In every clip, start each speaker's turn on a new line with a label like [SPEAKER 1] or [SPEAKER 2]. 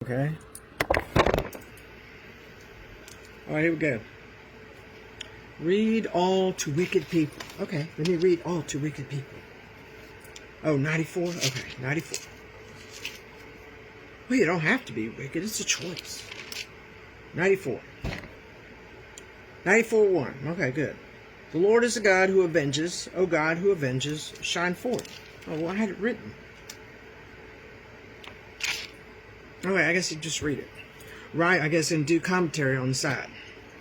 [SPEAKER 1] Okay. All right, here we go. Read all to wicked people. Okay, let me read all to wicked people. Oh, 94? Okay, 94. Well, you don't have to be wicked. It's a choice. 94. 94:1. Okay, good. The Lord is a God who avenges. O God who avenges, shine forth. Oh, well, I had it written. Okay, I guess you just read it. Right, I guess, and do commentary on the side.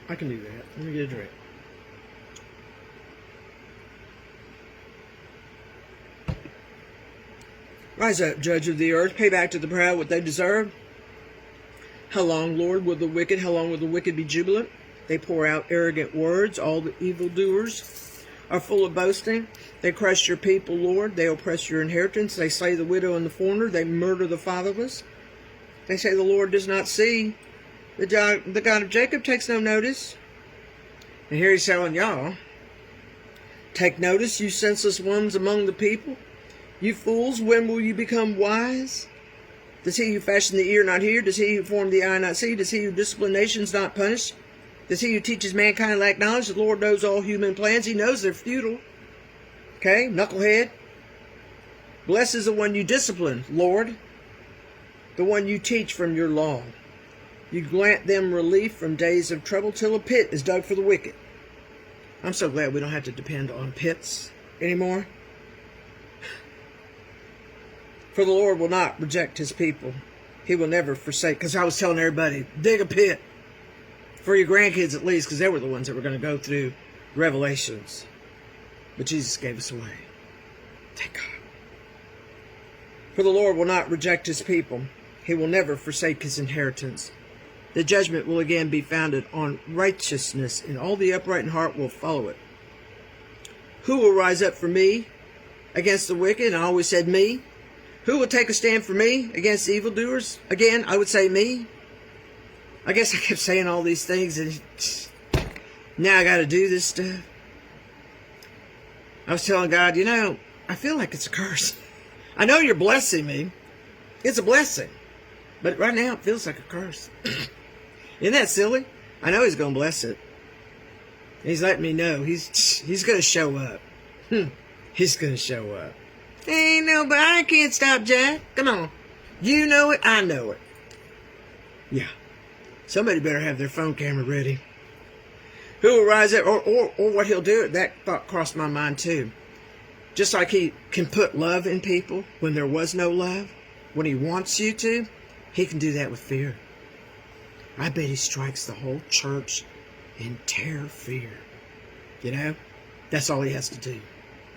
[SPEAKER 1] I can do that. Let me get a drink. Rise up, judge of the earth. Pay back to the proud what they deserve. How long, Lord, will the wicked be jubilant? They pour out arrogant words. All the evildoers are full of boasting. They crush your people, Lord. They oppress your inheritance. They slay the widow and the foreigner. They murder the fatherless. They say the Lord does not see. The God of Jacob takes no notice. And here he's telling y'all, take notice, you senseless ones among the people. You fools, when will you become wise? Does he who fashioned the ear not hear? Does he who formed the eye not see? Does he who disciplined nations not punish? Does he who teaches mankind lack knowledge? The Lord knows all human plans. He knows they're futile. Okay, knucklehead. Blessed is the one you discipline, Lord, the one you teach from your law. You grant them relief from days of trouble till a pit is dug for the wicked. I'm so glad we don't have to depend on pits anymore. For the Lord will not reject his people. He will never forsake. Because I was telling everybody, dig a pit. For your grandkids at least, because they were the ones that were going to go through Revelations. But Jesus gave us away. Thank God. For the Lord will not reject his people. He will never forsake his inheritance. The judgment will again be founded on righteousness, and all the upright in heart will follow it. Who will rise up for me against the wicked? And I always said me. Who will take a stand for me against the evildoers? Again, I would say me. I guess I kept saying all these things, and now I got to do this stuff. I was telling God, I feel like it's a curse. I know you're blessing me. It's a blessing. But right now, it feels like a curse. Isn't that silly? I know he's going to bless it. He's letting me know. He's going to show up. He's going to show up. Ain't nobody, I can't stop Jack. Come on. You know it, I know it. Yeah. Somebody better have their phone camera ready. Who will rise up, or what he'll do, that thought crossed my mind too. Just like he can put love in people when there was no love, when he wants you to, he can do that with fear. I bet he strikes the whole church in terror, fear. That's all he has to do.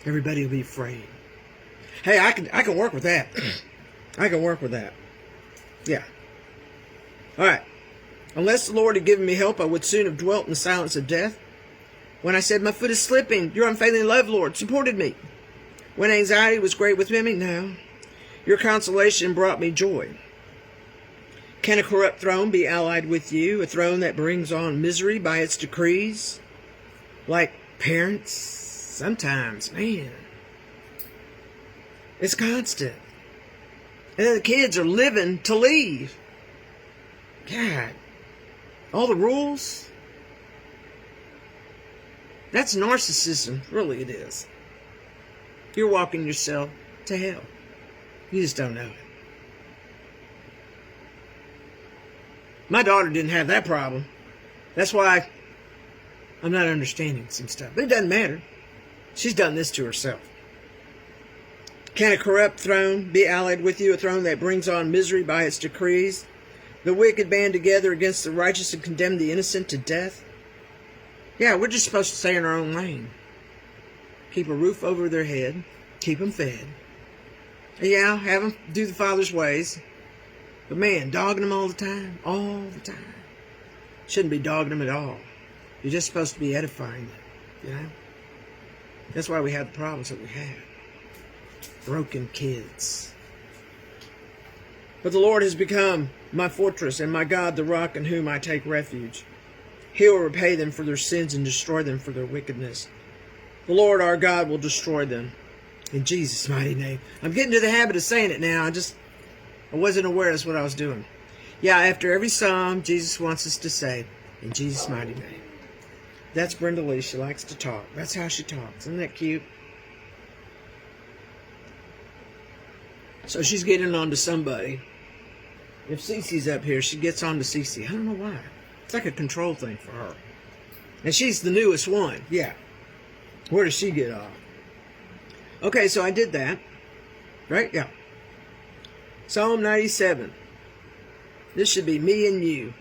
[SPEAKER 1] Everybody will be afraid. Hey, I can work with that. I can work with that. Yeah. All right. Unless the Lord had given me help, I would soon have dwelt in the silence of death. When I said, my foot is slipping, your unfailing love, Lord, supported me. When anxiety was great within me, no. Your consolation brought me joy. Can a corrupt throne be allied with you, a throne that brings on misery by its decrees? Like parents, sometimes, man. It's constant. And then the kids are living to leave. God. All the rules. That's narcissism. Really, it is. You're walking yourself to hell. You just don't know it. My daughter didn't have that problem. That's why I'm not understanding some stuff. But it doesn't matter. She's done this to herself. Can a corrupt throne be allied with you, a throne that brings on misery by its decrees? The wicked band together against the righteous and condemn the innocent to death? Yeah, we're just supposed to stay in our own lane. Keep a roof over their head. Keep them fed. Yeah, have them do the Father's ways. But man, dogging them all the time. All the time. Shouldn't be dogging them at all. You're just supposed to be edifying them. That's why we have the problems that we have. Broken kids. But the Lord has become my fortress and my God, the rock in whom I take refuge. He will repay them for their sins and destroy them for their wickedness. The Lord our God will destroy them. In Jesus' mighty name. I'm getting to the habit of saying it now. I wasn't aware that's what I was doing. Yeah, after every psalm, Jesus wants us to say, in Jesus' mighty name. That's Brenda Lee. She likes to talk. That's how she talks. Isn't that cute? So she's getting on to somebody. If Cece's up here, she gets on to Cece. I don't know why. It's like a control thing for her. And she's the newest one. Yeah. Where does she get off? Okay, so I did that. Right? Yeah. Psalm 97. This should be me and you.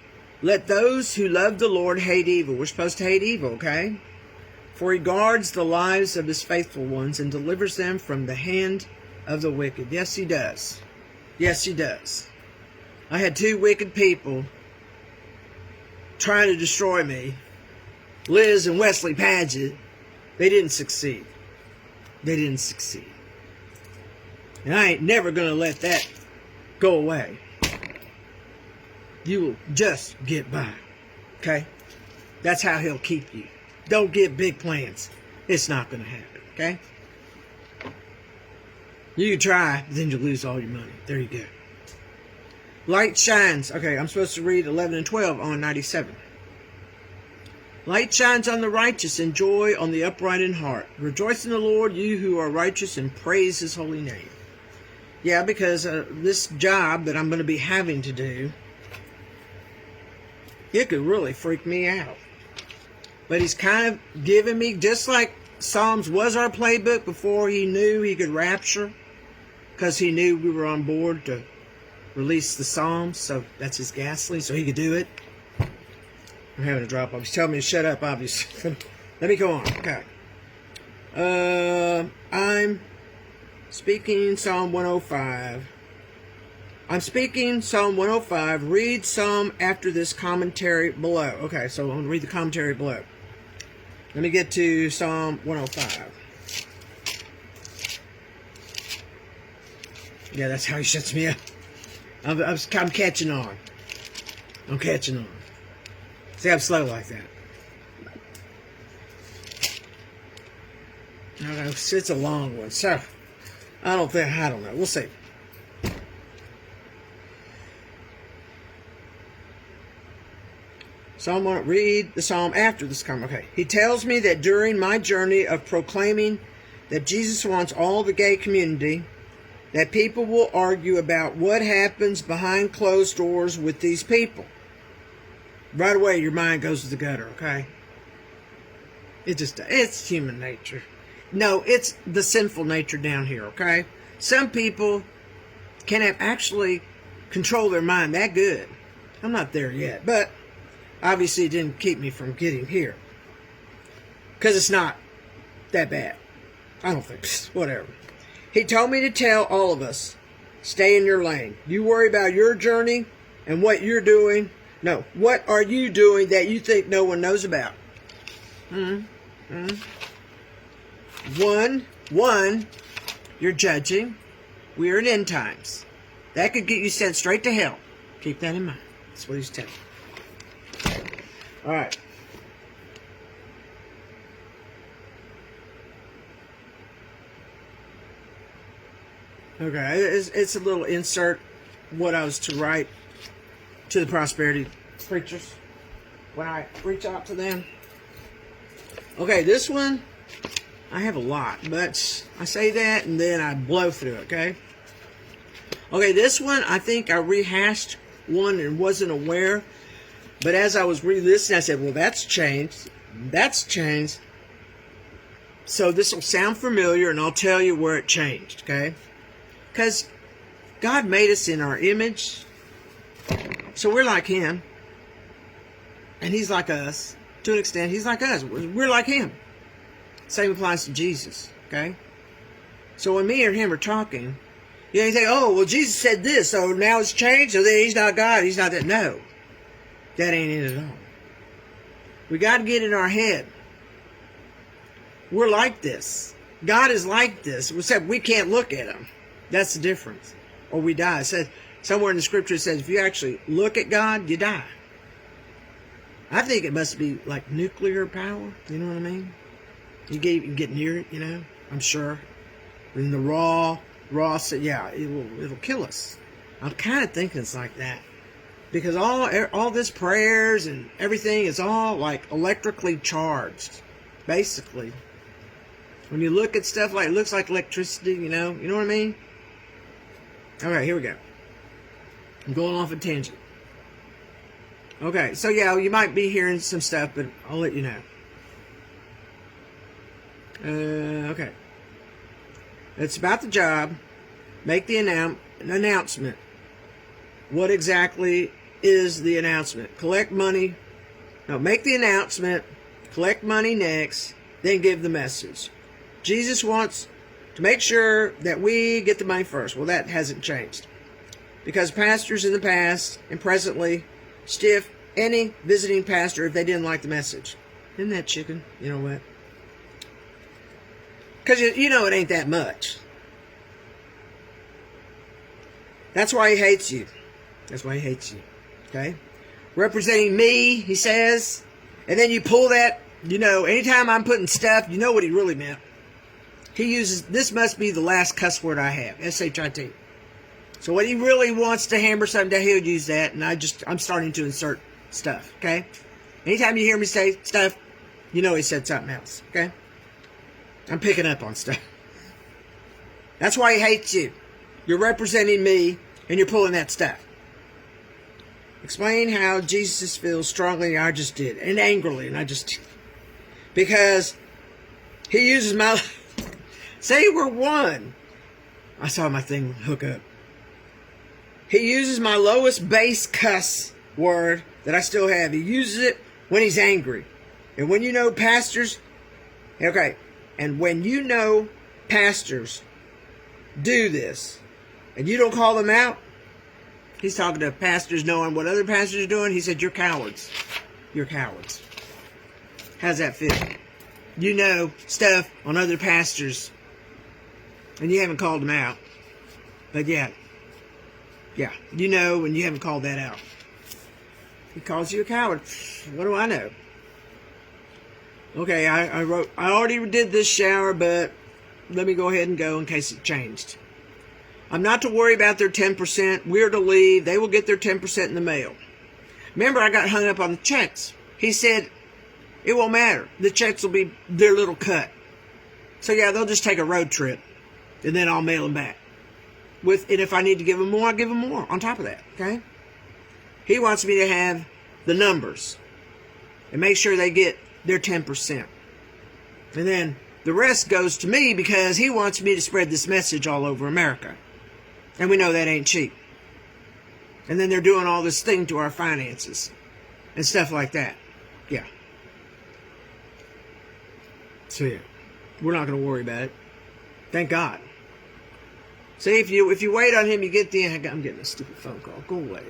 [SPEAKER 1] Let those who love the Lord hate evil. We're supposed to hate evil, okay? For he guards the lives of his faithful ones and delivers them from the hand of the wicked. Yes, he does. Yes, he does. I had two wicked people trying to destroy me. Liz and Wesley Paget. They didn't succeed. They didn't succeed. And I ain't never going to let that go away. You will just get by. Okay? That's how he'll keep you. Don't get big plans. It's not going to happen. Okay? You can try, but then you'll lose all your money. There you go. Light shines. Okay, I'm supposed to read 11 and 12 on 97. Light shines on the righteous and joy on the upright in heart. Rejoice in the Lord, you who are righteous, and praise his holy name. Yeah, because this job that I'm going to be having to do, it could really freak me out. But he's kind of giving me, just like Psalms was our playbook before he knew he could rapture, because he knew we were on board to release the Psalms, so that's his gasoline, so he could do it. I'm having a drop off. He's telling me to shut up, obviously. Let me go on. Okay. I'm speaking Psalm 105. I'm speaking Psalm 105. Read Psalm after this commentary below. Okay, so I'm going to read the commentary below. Let me get to Psalm 105. Yeah, that's how he shuts me up. I'm catching on. I'm catching on. See, I'm slow like that. Okay, it's a long one, so I don't know. We'll see. Psalm 1, read the psalm after this comment. Okay. He tells me that during my journey of proclaiming that Jesus wants all the gay community, that people will argue about what happens behind closed doors with these people. Right away, your mind goes to the gutter, okay? It's human nature. No, it's the sinful nature down here, okay? Some people can actually control their mind that good. I'm not there yet, but obviously it didn't keep me from getting here. Because it's not that bad. I don't think. Whatever. He told me to tell all of us, stay in your lane. You worry about your journey and what you're doing. No, what are you doing that you think no one knows about? One, you're judging. We're in end times. That could get you sent straight to hell. Keep that in mind. That's what he's telling you. All right. Okay, it's a little insert what I was to write to the prosperity preachers when I reach out to them. Okay, this one, I have a lot, but I say that and then I blow through it, okay? Okay, this one, I think I rehashed one and wasn't aware, but as I was re-listening, I said, well, that's changed. That's changed. So this will sound familiar, and I'll tell you where it changed, okay? Because God made us in our image, so we're like him, and he's like us. To an extent, he's like us. We're like him. Same applies to Jesus, okay? So when me and him are talking, you think, oh, well, Jesus said this, so now it's changed, so then he's not God, he's not that. No, that ain't it at all. We got to get in our head. We're like this. God is like this, except we can't look at him. That's the difference. Or we die. It says, somewhere in the scripture it says, if you actually look at God, you die. I think it must be like nuclear power. You know what I mean? You get near it, you know? I'm sure. And the raw, yeah, it'll kill us. I'm kind of thinking it's like that. Because all this prayers and everything is all like electrically charged, basically. When you look at stuff like, it looks like electricity, you know what I mean? All right, here we go. I'm going off a tangent. Okay, so yeah, you might be hearing some stuff, but I'll let you know. Okay. It's about the job. Make the announcement. What exactly is the announcement? Collect money. No, make the announcement. Collect money next. Then give the message. Jesus wants to make sure that we get the money first. Well, that hasn't changed. Because pastors in the past and presently stiff any visiting pastor if they didn't like the message. Isn't that chicken? You know what? Because you know it ain't that much. That's why he hates you. That's why he hates you. Okay? Representing me, he says. And then you pull that, anytime I'm putting stuff, you know what he really meant. He uses, this must be the last cuss word I have. S-H-I-T. So when he really wants to hammer something down, he'll use that. And I'm starting to insert stuff. Okay? Anytime you hear me say stuff, you know he said something else. Okay? I'm picking up on stuff. That's why he hates you. You're representing me, and you're pulling that stuff. Explain how Jesus feels strongly, I just did. And angrily, and I just did. Because he uses my... Say we're one. I saw my thing hook up. He uses my lowest base cuss word that I still have. He uses it when he's angry. And when you know pastors... Okay. And when you know pastors do this, and you don't call them out, he's talking to pastors knowing what other pastors are doing. He said, you're cowards. You're cowards. How's that feel? You know stuff on other pastors, and you haven't called them out. But yeah, you know, and you haven't called that out. He calls you a coward. What do I know? Okay, I already did this shower, but let me go ahead and go in case it changed. I'm not to worry about their 10%. We're to leave. They will get their 10% in the mail. Remember, I got hung up on the checks. He said, it won't matter. The checks will be their little cut. So yeah, they'll just take a road trip, and then I'll mail them back. And if I need to give them more, I'll give them more on top of that, okay? He wants me to have the numbers and make sure they get their 10%. And then the rest goes to me because he wants me to spread this message all over America. And we know that ain't cheap. And then they're doing all this thing to our finances and stuff like that. Yeah. So yeah, we're not going to worry about it. Thank God. See, if you wait on him, you get the... I'm getting a stupid phone call. Go away.